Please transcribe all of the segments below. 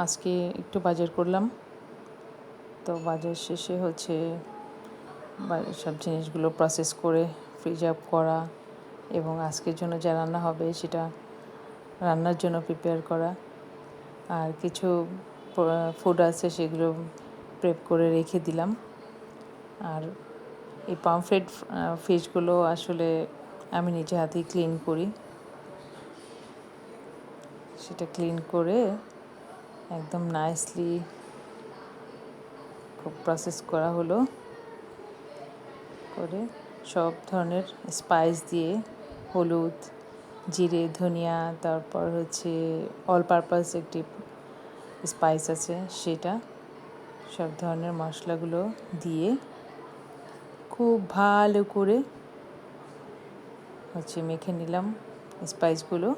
আজকে একটু বাজার করলাম, তো বাজার শেষে সব জিনিসগুলো প্রসেস করে ফ্রিজ আপ করা এবং আজকের জন্য যা রান্না হবে সেটা রান্নার জন্য প্রিপেয়ার করা, আর কিছু ফুড আছে সেগুলো প্রেপ করে রেখে দিলাম। আর এই পামফ্রেট ফিশগুলো আসলে আমি নিজে হাতেই ক্লিন করি, সেটা ক্লিন করে একদম নাইসলি খুব প্রসেস করা হলো, করে সব ধরনের স্পাইস দিয়ে হলুদ, জিরে, ধনিয়া, তারপর অল পারপাস একটি স্পাইস আছে সেটা, সব ধরনের মশলাগুলো দিয়ে খুব ভালো করে মেখে নিলাম স্পাইসগুলো।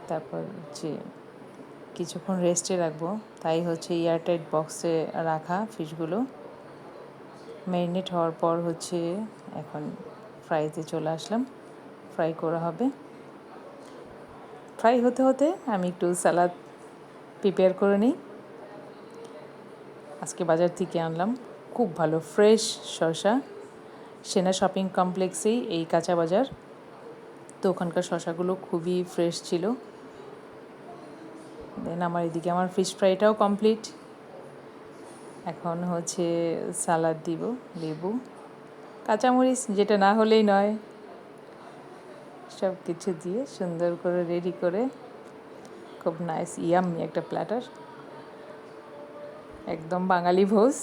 তারপর কিছুক্ষণ রেস্টে রাখবো, তাই এয়ারটাইট বক্সে রাখা ফিশগুলো ম্যারিনেট হওয়ার পর এখন ফ্রাইতে চলে আসলাম। ফ্রাই করা হবে। ফ্রাই হতে হতে আমি একটু সালাদ প্রিপেয়ার করে নিই। আজকে বাজার থেকে আনলাম খুব ভালো ফ্রেশ শসা। সেনা শপিং কমপ্লেক্সেই এই কাঁচা বাজার, তো ওখানকার শসাগুলো খুবই ফ্রেশ ছিল। দেন এদিকে আমার ফিশ ফ্রাইটাও কমপ্লিট। এখন সালাদ দিব, লেবু, কাঁচামরিচ, যেটা না হলেই নয়, সব কিছু দিয়ে সুন্দর করে রেডি করে খুব নাইস ইয়াম্মি একটা প্ল্যাটার, একদম বাঙালি ভোজ।